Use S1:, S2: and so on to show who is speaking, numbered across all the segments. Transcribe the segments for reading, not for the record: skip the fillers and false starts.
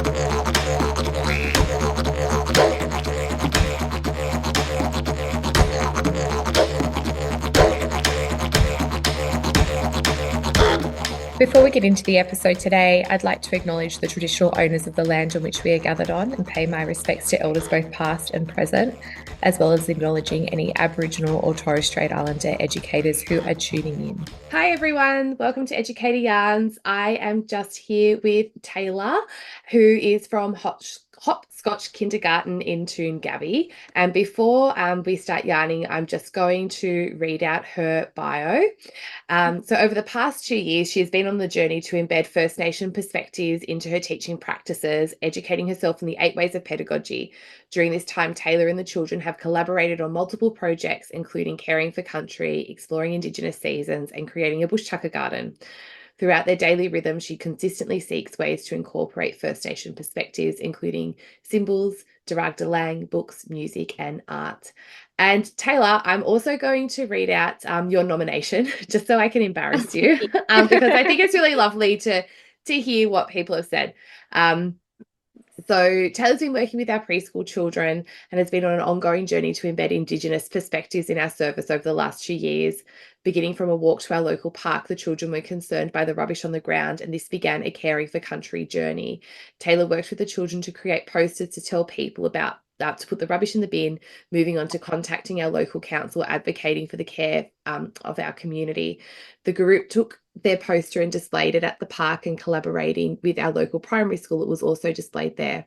S1: Before we get into the episode today, I'd like to acknowledge the traditional owners of the land on which we are gathered on and pay my respects to elders both past and present, as well as acknowledging any Aboriginal or Torres Strait Islander educators who are tuning in. Hi everyone, welcome to Educator Yarns. I am just here with Taylar, who is from Hopscotch Kindergarten in Toongabbie. And before we start yarning, I'm just going to read out her bio. So over the past 2 years, she has been on the journey to embed First Nation perspectives into her teaching practices, educating herself in the 8 ways of pedagogy. During this time, Taylar and the children have collaborated on multiple projects, including caring for country, exploring Indigenous seasons, and creating a bush tucker garden. Throughout their daily rhythm, she consistently seeks ways to incorporate First Nation perspectives, including symbols, Darug Dalang, books, music, and art. And Taylar, I'm also going to read out your nomination, just so I can embarrass you, because I think it's really lovely to hear what people have said. So Taylar's been working with our preschool children and has been on an ongoing journey to embed Indigenous perspectives in our service over the last 2 years. Beginning from a walk to our local park, the children were concerned by the rubbish on the ground, and this began a caring for country journey. Taylar worked with the children to create posters to tell people about to put the rubbish in the bin, moving on to contacting our local council, advocating for the care of our community. The group took their poster and displayed it at the park, and collaborating with our local primary school, it was also displayed there.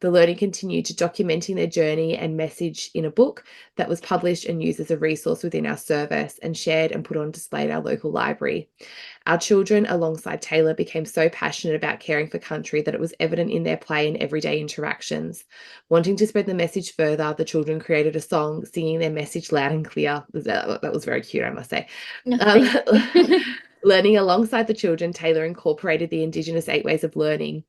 S1: The learning continued to documenting their journey and message in a book that was published and used as a resource within our service and shared and put on display at our local library. Our children, alongside Taylar, became so passionate about caring for country that it was evident in their play and everyday interactions. Wanting to spread the message further, the children created a song singing their message loud and clear. That was very cute, I must say. Learning alongside the children, Taylar incorporated the Indigenous 8 ways of learning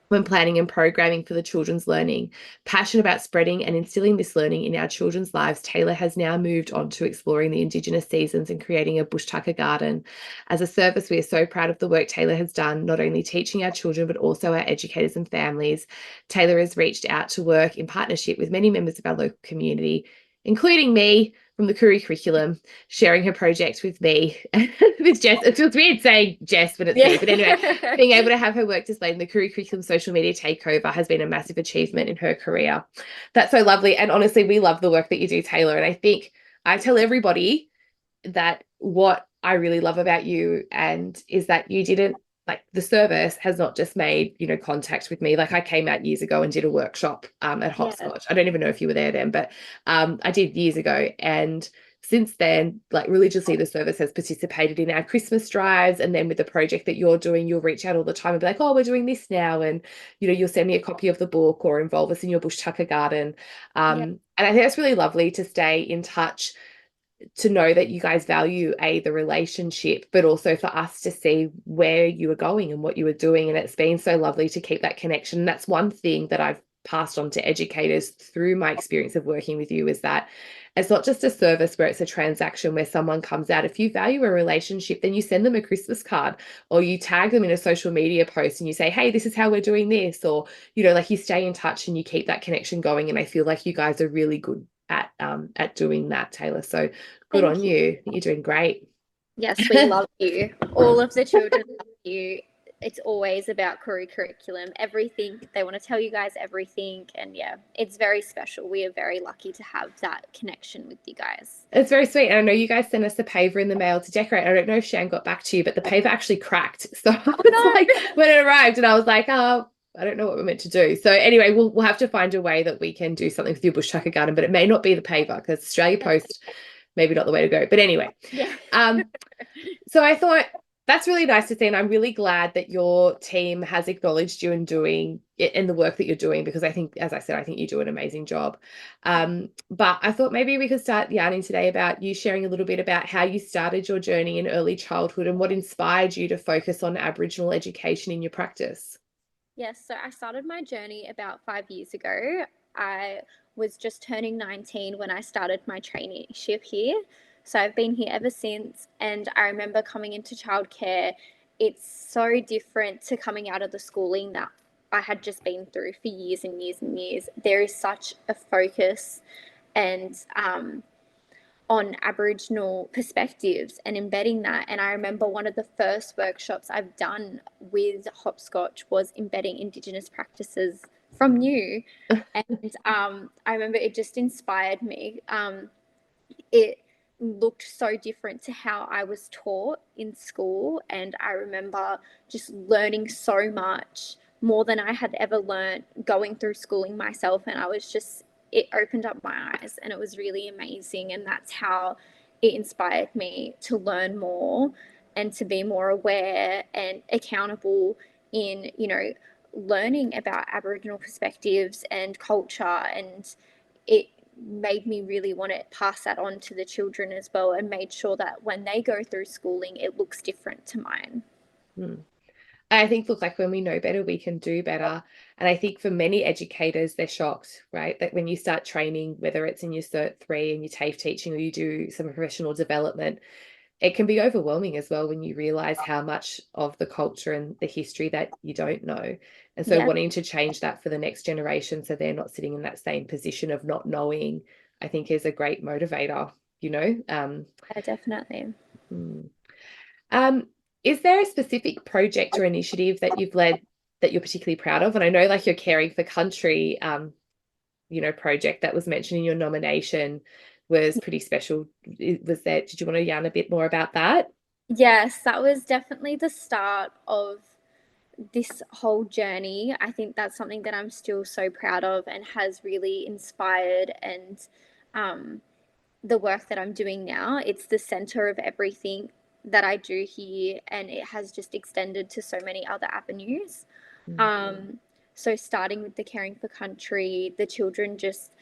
S1: when planning and programming for the children's learning. Passionate about spreading and instilling this learning in our children's lives, Taylar has now moved on to exploring the Indigenous seasons and creating a bush tucker garden. As a service, we are so proud of the work Taylar has done, not only teaching our children, but also our educators and families. Taylar has reached out to work in partnership with many members of our local community, including me, from the Koori curriculum, sharing her project with me, with Jess. It feels weird saying Jess, but it's me. But anyway, being able to have her work displayed in the Koori curriculum social media takeover has been a massive achievement in her career. That's so lovely. And honestly, we love the work that you do, Taylar. And I think I tell everybody that what I really love about you and is that you didn't, like, the service has not just made, contact with me. Like, I came out years ago and did a workshop at Hopscotch. I don't even know if you were there then, but I did years ago. And since then, like, religiously, the service has participated in our Christmas drives. And then with the project that you're doing, you'll reach out all the time and be like, oh, we're doing this now. And, you'll send me a copy of the book or involve us in your bush tucker garden. And I think that's really lovely to stay in touch, to know that you guys value the relationship, but also for us to see where you were going and what you were doing. And it's been so lovely to keep that connection. And that's one thing that I've passed on to educators through my experience of working with you, is that it's not just a service where it's a transaction where someone comes out. If you value a relationship, then you send them a Christmas card, or you tag them in a social media post and you say, hey, this is how we're doing this, or, like, you stay in touch and you keep that connection going. And I feel like you guys are really good at doing that, Taylar. So good on you. You're doing great.
S2: Yes, we love you. All of the children love you. It's always about Koori curriculum. Everything, they want to tell you guys everything. And yeah, it's very special. We are very lucky to have that connection with you guys.
S1: It's very sweet. And I know you guys sent us a paver in the mail to decorate. I don't know if Shan got back to you, but the paver actually cracked. So I was like, when it arrived, and I was like, oh, I don't know what we're meant to do. So anyway, we'll have to find a way that we can do something with your bush tucker garden, but it may not be the paver, because Australia Post, maybe not the way to go. But anyway, so I thought that's really nice to see. And I'm really glad that your team has acknowledged you and doing it in the work that you're doing, because I think, as I said, I think you do an amazing job. But I thought maybe we could start yarning today about you sharing a little bit about how you started your journey in early childhood and what inspired you to focus on Aboriginal education in your practice.
S2: Yes, so I started my journey about 5 years ago. I was just turning 19 when I started my traineeship here. So I've been here ever since. And I remember coming into childcare, it's so different to coming out of the schooling that I had just been through for years and years and years. There is such a focus and on Aboriginal perspectives and embedding that. And I remember one of the first workshops I've done with Hopscotch was embedding Indigenous practices from new. And I remember it just inspired me. It looked so different to how I was taught in school. And I remember just learning so much more than I had ever learned going through schooling myself. And I was just, it opened up my eyes and it was really amazing. And that's how it inspired me to learn more and to be more aware and accountable in, you know, learning about Aboriginal perspectives and culture. And it made me really want to pass that on to the children as well, and made sure that when they go through schooling, it looks different to mine.
S1: I think, look, like when we know better, we can do better. And I think for many educators, they're shocked, right? That when you start training, whether it's in your Cert 3 and your TAFE teaching, or you do some professional development, it can be overwhelming as well when you realize how much of the culture and the history that you don't know. And so wanting to change that for the next generation so they're not sitting in that same position of not knowing, I think is a great motivator, you know?
S2: Yeah, definitely.
S1: Is there a specific project or initiative that you've led that you're particularly proud of? And I know like your Caring for Country, you know, project that was mentioned in your nomination was pretty special. Was there, did you want to yarn a bit more about that?
S2: Yes, that was definitely the start of this whole journey. I think that's something that I'm still so proud of and has really inspired and the work that I'm doing now. It's the center of everything that I do here, and it has just extended to so many other avenues. So starting with the Caring for Country, the children just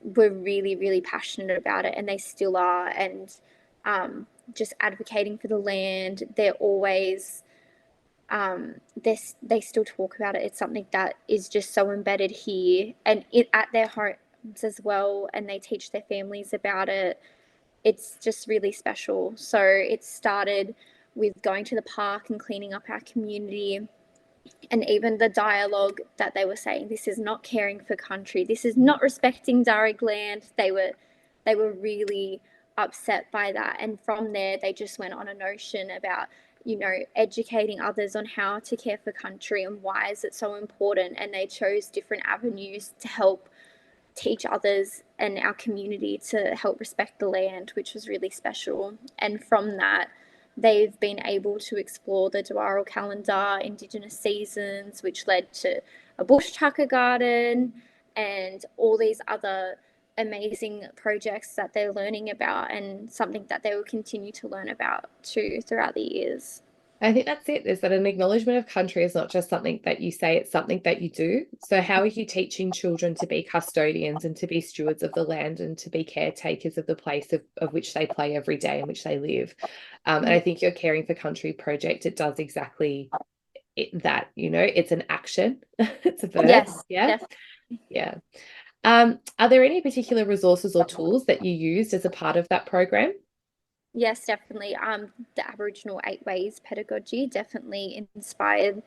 S2: were really, really passionate about it, and they still are. And just advocating for the land, they're always they still talk about it. It's something that is just so embedded here and it at their homes as well, and they teach their families about it. It's just really special. So it started with going to the park and cleaning up our community, and even the dialogue that they were saying, this is not caring for country, this is not respecting Darug land. They were really upset by that, and from there they just went on a notion about, you know, educating others on how to care for country and why is it so important, and they chose different avenues to help teach others and our community to help respect the land, which was really special. And from that, they've been able to explore the Dwarrel calendar, Indigenous seasons, which led to a bush tucker garden and all these other amazing projects that they're learning about, and something that they will continue to learn about too throughout the years.
S1: I think that's it, is that an acknowledgement of country is not just something that you say, it's something that you do. So how are you teaching children to be custodians and to be stewards of the land and to be caretakers of the place of which they play every day in which they live? And I think your Caring for Country project, it does exactly that, you know, it's an action. It's a verb.
S2: Yes,
S1: Yeah.
S2: definitely.
S1: Yeah. Are there any particular resources or tools that you used as a part of that program?
S2: Yes, definitely. The Aboriginal 8 Ways pedagogy definitely inspired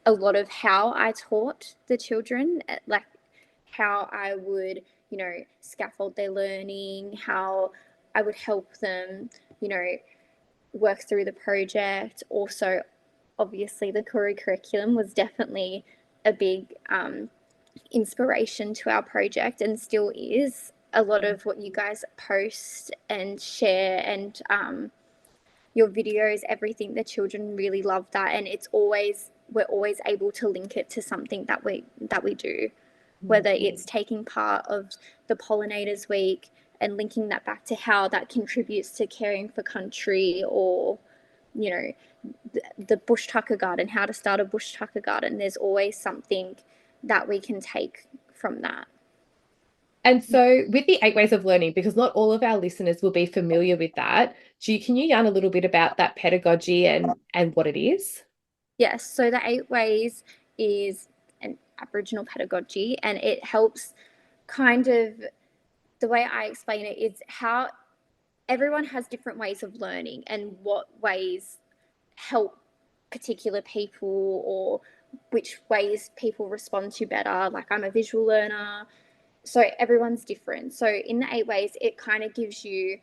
S2: a lot of how I taught the children, like how I would, you know, scaffold their learning, how I would help them, you know, work through the project. Also, obviously, the Koori curriculum was definitely a big inspiration to our project and still is. A lot of what you guys post and share and your videos, everything, the children really love that, and we're always able to link it to something that we do, whether it's taking part of the Pollinators Week and linking that back to how that contributes to caring for country, or, you know, the bush tucker garden, how to start a bush tucker garden. There's always something that we can take from that.
S1: And so with the 8 Ways of Learning, because not all of our listeners will be familiar with that, can you yarn a little bit about that pedagogy and what it is?
S2: Yes, so the 8 Ways is an Aboriginal pedagogy, and it helps kind of, the way I explain it is how everyone has different ways of learning and what ways help particular people, or which ways people respond to better. Like, I'm a visual learner, so everyone's different. So in the 8 ways, it kind of gives you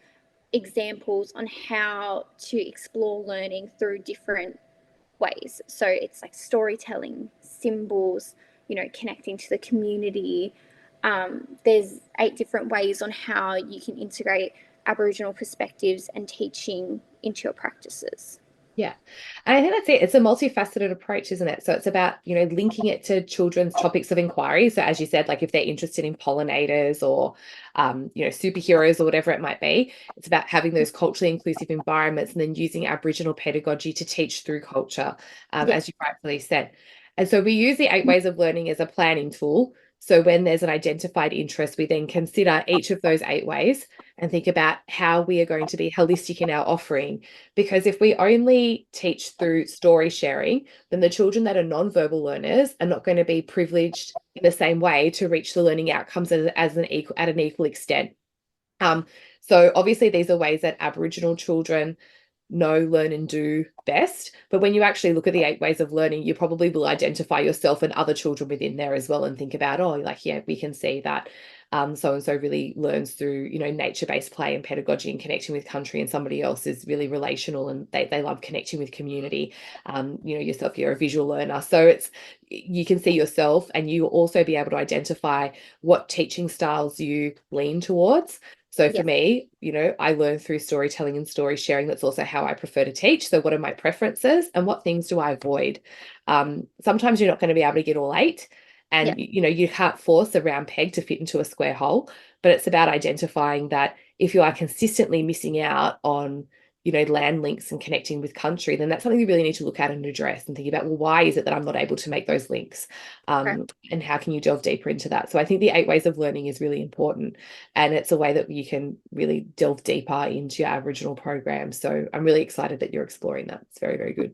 S2: examples on how to explore learning through different ways. So it's like storytelling, symbols, connecting to the community. There's 8 different ways on how you can integrate Aboriginal perspectives and teaching into your practices.
S1: Yeah. And I think that's it. It's a multifaceted approach, isn't it? So it's about, linking it to children's topics of inquiry. So as you said, like if they're interested in pollinators or, superheroes or whatever it might be, it's about having those culturally inclusive environments and then using Aboriginal pedagogy to teach through culture, as you rightfully said. And so we use the 8 ways of learning as a planning tool. So when there's an identified interest, we then consider each of those 8 ways and think about how we are going to be holistic in our offering. Because if we only teach through story sharing, then the children that are non-verbal learners are not going to be privileged in the same way to reach the learning outcomes at an equal extent. So obviously these are ways that Aboriginal children know, learn, and do best. But when you actually look at the 8 ways of learning, you probably will identify yourself and other children within there as well and think about, oh, like, yeah, we can see that so-and-so really learns through, nature-based play and pedagogy and connecting with country, and somebody else is really relational and they love connecting with community. Yourself, you're a visual learner. So you can see yourself, and you will also be able to identify what teaching styles you lean towards. So for me, I learn through storytelling and story sharing. That's also how I prefer to teach. So what are my preferences and what things do I avoid? Sometimes you're not going to be able to get all 8. And, you can't force a round peg to fit into a square hole. But it's about identifying that if you are consistently missing out on, land links and connecting with country, then that's something you really need to look at and address and think about, well, why is it that I'm not able to make those links? And how can you delve deeper into that? So I think the 8 ways of learning is really important. And it's a way that you can really delve deeper into your Aboriginal program. So I'm really excited that you're exploring that. It's very, very good.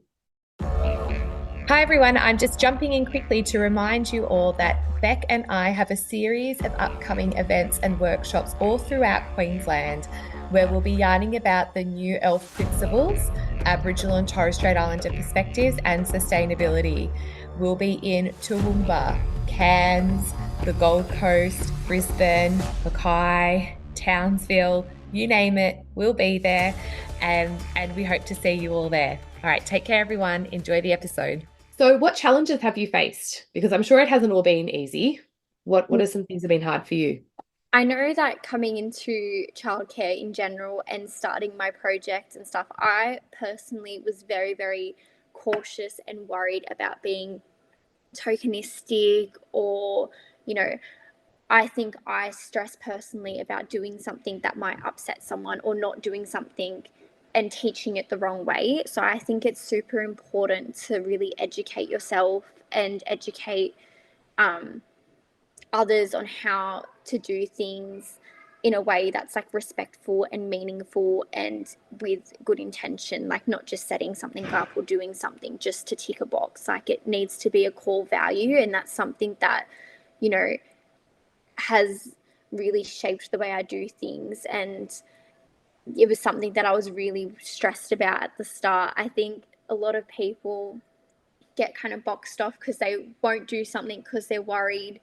S1: Hi everyone, I'm just jumping in quickly to remind you all that Beck and I have a series of upcoming events and workshops all throughout Queensland where we'll be yarning about the new ELF principles, Aboriginal and Torres Strait Islander perspectives and sustainability. We'll be in Toowoomba, Cairns, the Gold Coast, Brisbane, Mackay, Townsville, you name it, we'll be there, and we hope to see you all there. All right, take care everyone, enjoy the episode. So what challenges have you faced? Because I'm sure it hasn't all been easy. What are some things that have been hard for you?
S2: I know that coming into childcare in general and starting my project and stuff, I personally was very, very cautious and worried about being tokenistic or, I think I stress personally about doing something that might upset someone or not doing something and teaching it the wrong way. So I think it's super important to really educate yourself and educate others on how to do things in a way that's like respectful and meaningful and with good intention, like not just setting something up or doing something just to tick a box. Like it needs to be a core value, and that's something that, has really shaped the way I do things. And it was something that I was really stressed about at the start. I think a lot of people get kind of boxed off because they won't do something because they're worried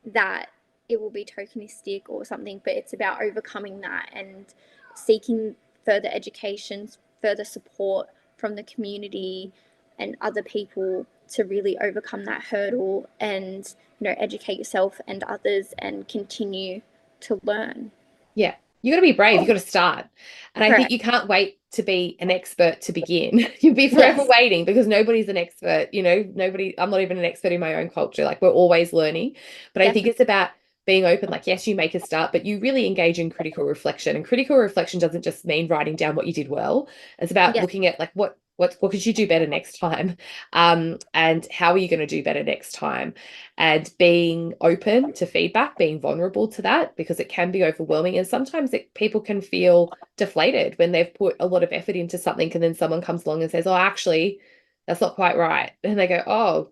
S2: that it will be tokenistic or something, but it's about overcoming that and seeking further education, further support from the community and other people to really overcome that hurdle and, educate yourself and others and continue to learn.
S1: Yeah, you got to be brave. You got to start. And I think
S2: Correct.
S1: you can't wait to be an expert to begin. You'll be forever waiting because nobody's an expert. I'm not even an expert in my own culture. Like we're always learning. But I think it's about being open. Like, yes, you make a start, but you really engage in critical reflection. And critical reflection doesn't just mean writing down what you did well. It's about looking at like what could you do better next time? And how are you going to do better next time? And being open to feedback, being vulnerable to that, because it can be overwhelming. And sometimes people can feel deflated when they've put a lot of effort into something and then someone comes along and says, oh, actually, that's not quite right. And they go, oh,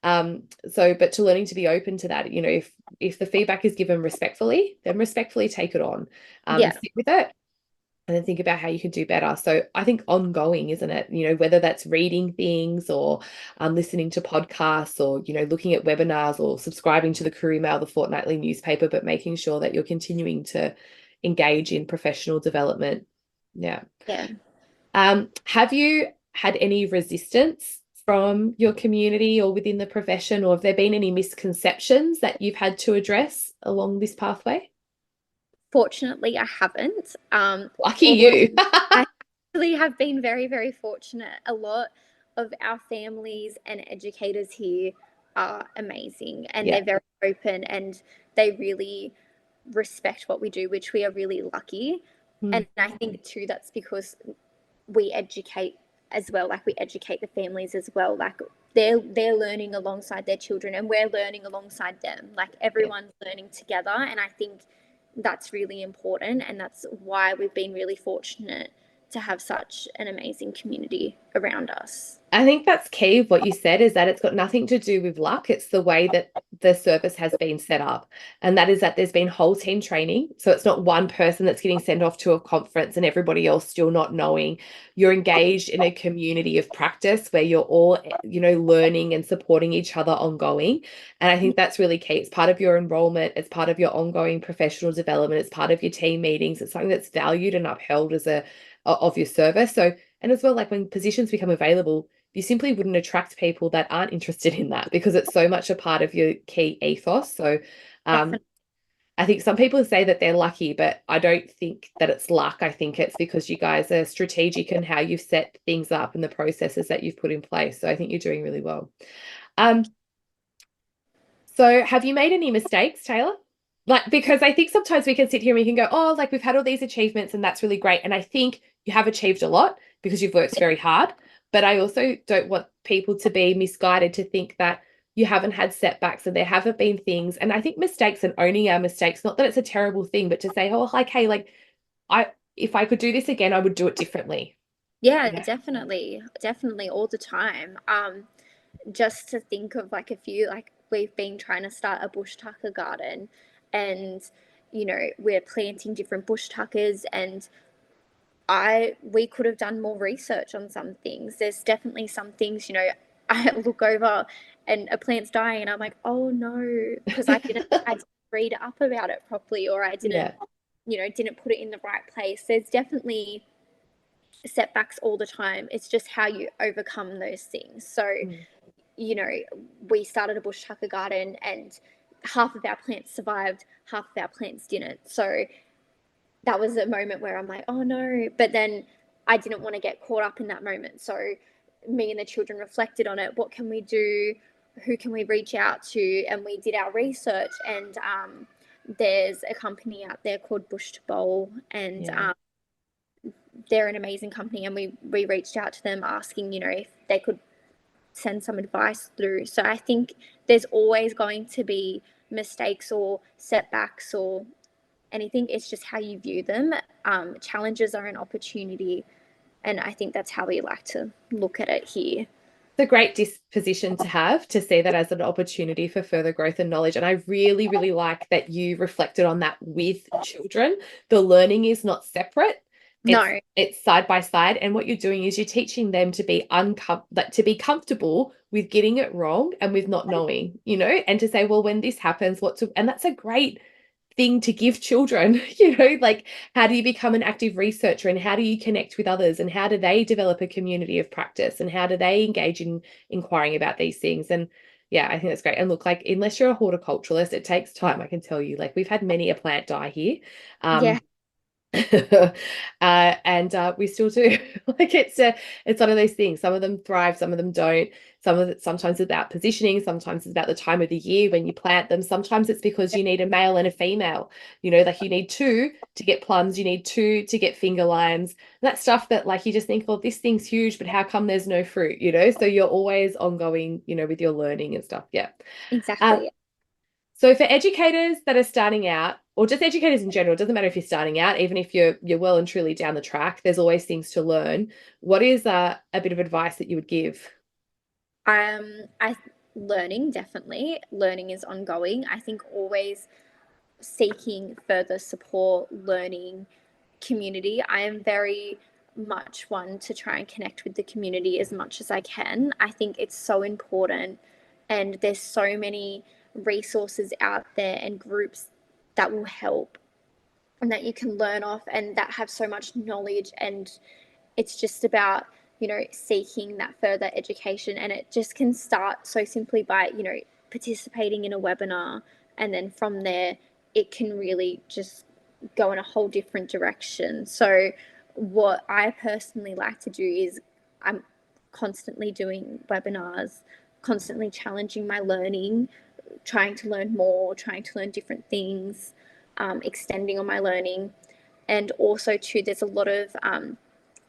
S1: but to learning to be open to that, if the feedback is given respectfully, then respectfully take it on, and sit with it. and then think about how you could do better. So I think ongoing, isn't it? You know, whether that's reading things or listening to podcasts or, you know, looking at webinars or subscribing to the Courier Mail, the fortnightly newspaper, but making sure that you're continuing to engage in professional development. Yeah.
S2: Yeah.
S1: Have you had any resistance from your community or within the profession, or have there been any misconceptions that you've had to address along this pathway?
S2: Fortunately, I haven't.
S1: Lucky you.
S2: I actually have been very, very fortunate. A lot of our families and educators here are amazing, and
S1: Yeah.
S2: they're very open, and they really respect what we do, which we are really lucky. And I think too, that's because we educate as well. Like, we educate the families as well. Like, they're learning alongside their children, and we're learning alongside them. Like, everyone's learning together, and I think that's really important, and that's why we've been really fortunate to have such an amazing community around us.
S1: I think that's key of what you said, is that it's got nothing to do with luck. It's the way that the service has been set up. And that is that there's been whole team training. So it's not one person that's getting sent off to a conference and everybody else still not knowing. You're engaged in a community of practice where you're all, you know, learning and supporting each other ongoing. And I think that's really key. It's part of your enrollment. It's part of your ongoing professional development. It's part of your team meetings. It's something that's valued and upheld as of your service. So, and as well, like when positions become available, you simply wouldn't attract people that aren't interested in that, because it's so much a part of your key ethos. So I think some people say that they're lucky, but I don't think that it's luck. I think it's because you guys are strategic in how you've set things up and the processes that you've put in place. So I think you're doing really well. So have you made any mistakes, Taylar? Like, because I think sometimes we can sit here and we can go, oh, like we've had all these achievements and that's really great. And I think you have achieved a lot because you've worked very hard. But I also don't want people to be misguided to think that you haven't had setbacks and there haven't been things. And I think mistakes and owning our mistakes, not that it's a terrible thing, but to say, oh, like, hey, like if I could do this again, I would do it differently.
S2: Yeah, definitely all the time. Just to think of like a few, like, we've been trying to start a bush tucker garden, and we're planting different bush tuckers, and we could have done more research on some things. There's definitely some things, I look over and a plant's dying and I'm like, oh no, because I didn't read up about it properly, or I didn't put it in the right place. There's definitely setbacks all the time. It's just how you overcome those things. So we started a bush tucker garden and half of our plants survived, half of our plants didn't. So that was a moment where I'm like, oh no. But then I didn't want to get caught up in that moment. So me and the children reflected on it. What can we do? Who can we reach out to? And we did our research, and there's a company out there called Bush to Bowl, and they're an amazing company. And we reached out to them asking, if they could send some advice through. So I think there's always going to be mistakes or setbacks or anything. It's just how you view them. Challenges are an opportunity, and I think that's how we like to look at it here.
S1: It's a great disposition to have, to see that as an opportunity for further growth and knowledge. And I really, really like that you reflected on that with children. The learning is not separate. It's side by side. And what you're doing is you're teaching them to be comfortable with getting it wrong and with not knowing, and to say, well, when this happens, and that's a great thing to give children, like, how do you become an active researcher, and how do you connect with others, and how do they develop a community of practice, and how do they engage in inquiring about these things? And yeah, I think that's great. And look, like, unless you're a horticulturalist, it takes time. I can tell you, like, we've had many a plant die here. And we still do. Like, it's one of those things. Some of them thrive, some of them don't. Sometimes it's about positioning, sometimes it's about the time of the year when you plant them. Sometimes it's because you need a male and a female. Like, you need two to get plums, you need two to get finger limes. That stuff that, like, you just think, oh, this thing's huge, but how come there's no fruit? So you're always ongoing, with your learning and stuff. Yeah,
S2: exactly.
S1: So for educators that are starting out, or just educators in general, it doesn't matter if you're starting out, even if you're well and truly down the track, there's always things to learn. What is a bit of advice that you would give?
S2: Learning, definitely. Learning is ongoing. I think always seeking further support, learning, community. I am very much one to try and connect with the community as much as I can. I think it's so important, and there's so many resources out there and groups that will help and that you can learn off and that have so much knowledge, and it's just about, you know, seeking that further education. And it just can start so simply by, you know, participating in a webinar, and then from there it can really just go in a whole different direction. So what I personally like to do is I'm constantly doing webinars, constantly challenging my learning, trying to learn more, trying to learn different things, extending on my learning. And also too, there's a lot of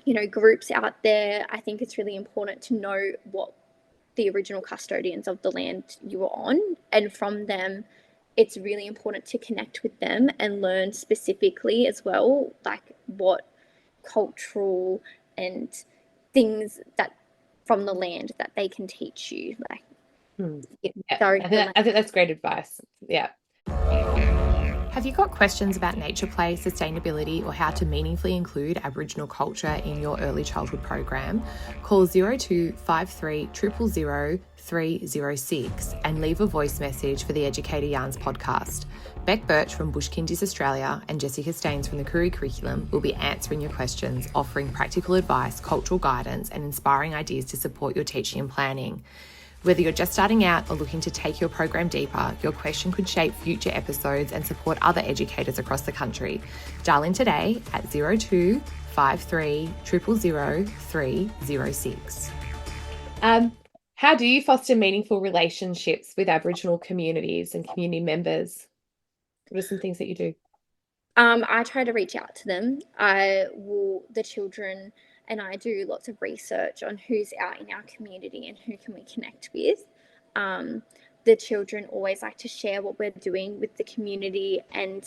S2: you know, groups out there. I think it's really important to know what the original custodians of the land you were on, and from them it's really important to connect with them and learn specifically as well, like what cultural and things that from the land that they can teach you. Like,
S1: I think that's great advice. Yeah.
S3: Have you got questions about nature play, sustainability, or how to meaningfully include Aboriginal culture in your early childhood program? Call 0253 000 306 and leave a voice message for the Educator Yarns podcast. Beck Birch from Bush Kindies Australia and Jessica Staines from the Koori Curriculum will be answering your questions, offering practical advice, cultural guidance, and inspiring ideas to support your teaching and planning. Whether you're just starting out or looking to take your program deeper, your question could shape future episodes and support other educators across the country. Dial in today at 0253 000 306.
S1: How do you foster meaningful relationships with Aboriginal communities and community members? What are some things that you do?
S2: I try to reach out to them. The children and I do lots of research on who's out in our community and who can we connect with. The children always like to share what we're doing with the community and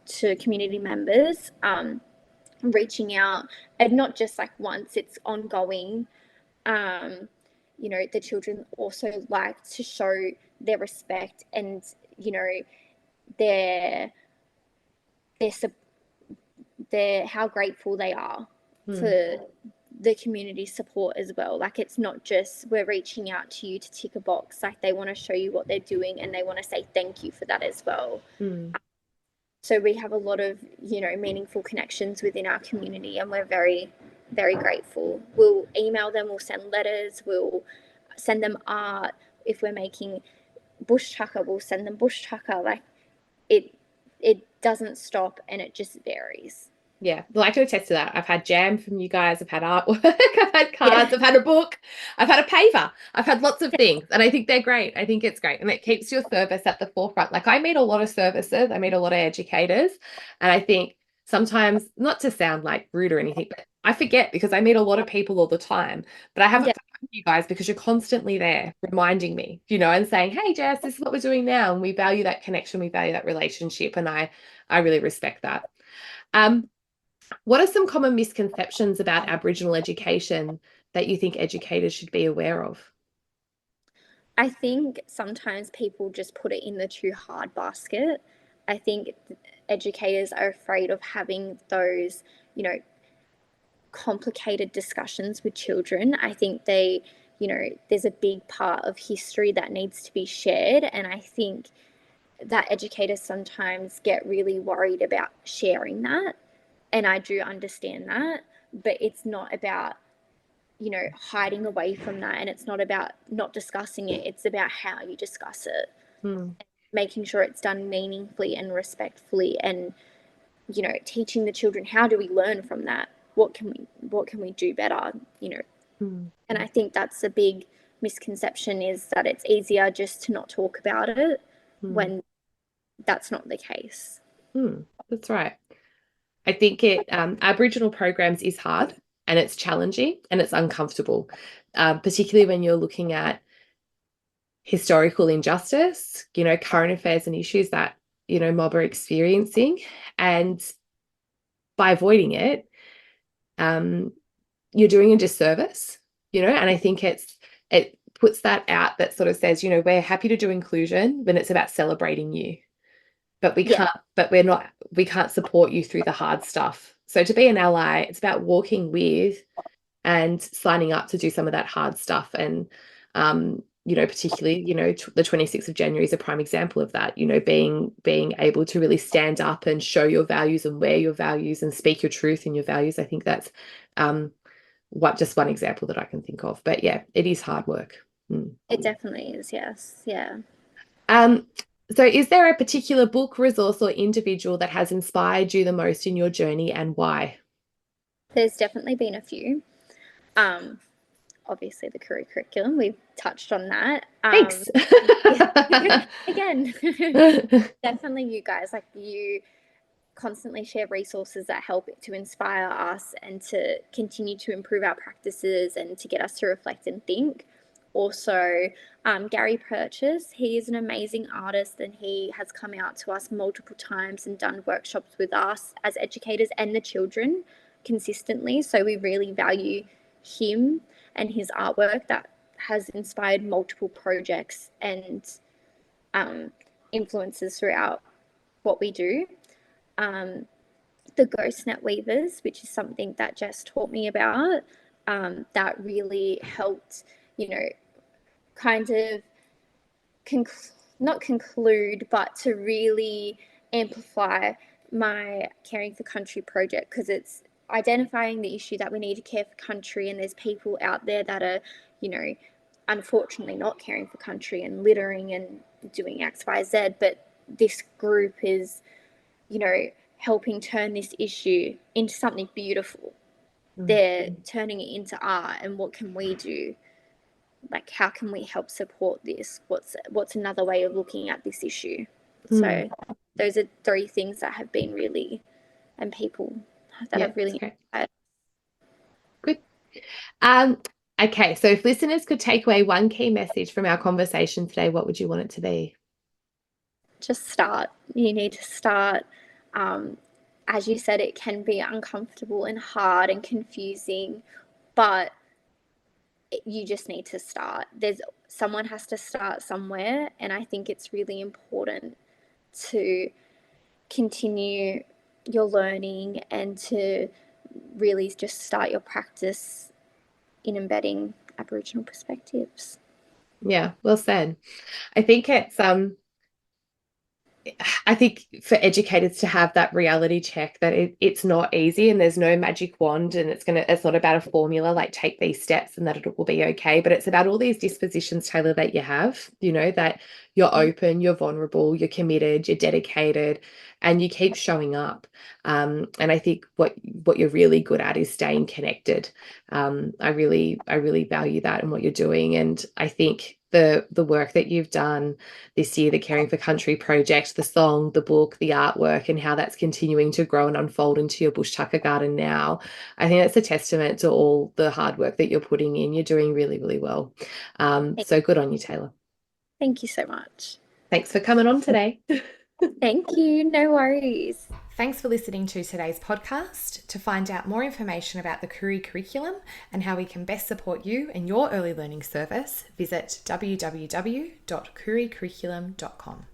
S2: to community members, reaching out, and not just like once, it's ongoing. You know, the children also like to show their respect and, you know, their how grateful they are for the community support as well. Like, it's not just we're reaching out to you to tick a box. Like, they want to show you what they're doing and they want to say thank you for that as well. So we have a lot of, you know, meaningful connections within our community, and we're very, very grateful. We'll email them, we'll send letters, we'll send them art. If we're making bush tucker, we'll send them bush tucker. Like, it doesn't stop, and it just varies.
S1: Yeah, well, I can attest to that. I've had jam from you guys. I've had artwork. I've had cards. Yeah. I've had a book. I've had a paver. I've had lots of things, and I think they're great. I think it's great, and it keeps your service at the forefront. Like, I meet a lot of services. I meet a lot of educators, and I think sometimes, not to sound like rude or anything, but I forget because I meet a lot of people all the time. But I haven't forgotten you guys because you're constantly there reminding me, you know, and saying, "Hey, Jess, this is what we're doing now," and we value that connection. We value that relationship, and I really respect that. What are some common misconceptions about Aboriginal education that you think educators should be aware of?
S2: I think sometimes people just put it in the too hard basket. I think educators are afraid of having those, you know, complicated discussions with children. I think you know, there's a big part of history that needs to be shared. And I think that educators sometimes get really worried about sharing that. And I do understand that, but it's not about, you know, hiding away from that. And it's not about not discussing it. It's about how you discuss it, making sure it's done meaningfully and respectfully, and, you know, teaching the children, how do we learn from that? What can we do better? You know, and I think that's a big misconception, is that it's easier just to not talk about it when that's not the case.
S1: That's right. I think Aboriginal programs is hard, and it's challenging, and it's uncomfortable, particularly when you're looking at historical injustice, you know, current affairs and issues that, you know, mob are experiencing. And by avoiding it, you're doing a disservice, you know, and I think it puts that out that sort of says, you know, we're happy to do inclusion when it's about celebrating you. But we can't support you through the hard stuff. So to be an ally, it's about walking with and signing up to do some of that hard stuff. And, particularly, the 26th of January is a prime example of that, being able to really stand up and show your values and wear your values and speak your truth and your values. I think that's just one example that I can think of. But yeah, it is hard work.
S2: It definitely is, yes. Yeah.
S1: So is there a particular book, resource, or individual that has inspired you the most in your journey, and why?
S2: There's definitely been a few. Obviously the career curriculum, we've touched on that.
S1: Thanks.
S2: Again, definitely you guys, like, you constantly share resources that help to inspire us and to continue to improve our practices and to get us to reflect and think. Also, Gary Purchase, he is an amazing artist, and he has come out to us multiple times and done workshops with us as educators and the children consistently. So we really value him and his artwork that has inspired multiple projects and influences throughout what we do. The Ghost Net Weavers, which is something that Jess taught me about, that really helped, kind of not conclude, but to really amplify my Caring for Country project, because it's identifying the issue that we need to care for country, and there's people out there that are, unfortunately not caring for country and littering and doing X, Y, Z, but this group is, helping turn this issue into something beautiful. They're turning it into art, and what can we do? Like, how can we help support this? What's another way of looking at this issue? So those are three things that have been really, and people that have really inspired.
S1: Good. Okay, so if listeners could take away one key message from our conversation today, what would you want it to be?
S2: Just start. You need to start. As you said, it can be uncomfortable and hard and confusing, but you just need to start. Someone has to start somewhere, and I think it's really important to continue your learning and to really just start your practice in embedding Aboriginal perspectives.
S1: Yeah, well said. I think for educators to have that reality check that it's not easy, and there's no magic wand, and it's not about a formula like take these steps and that it will be okay, but it's about all these dispositions, Taylar, that you have, that you're open, you're vulnerable, you're committed, you're dedicated, and you keep showing up. And I think what you're really good at is staying connected. I really value that and what you're doing. And I think the work that you've done this year, the Caring for Country project, the song, the book, the artwork, and how that's continuing to grow and unfold into your bush tucker garden now, I think that's a testament to all the hard work that you're putting in. You're doing really, really well. So good on you, Taylar.
S2: Thank you so much.
S1: Thanks for coming on today.
S2: Thank you. No worries.
S3: Thanks for listening to today's podcast. To find out more information about the Koori curriculum and how we can best support you in your early learning service, visit www.kooricurriculum.com.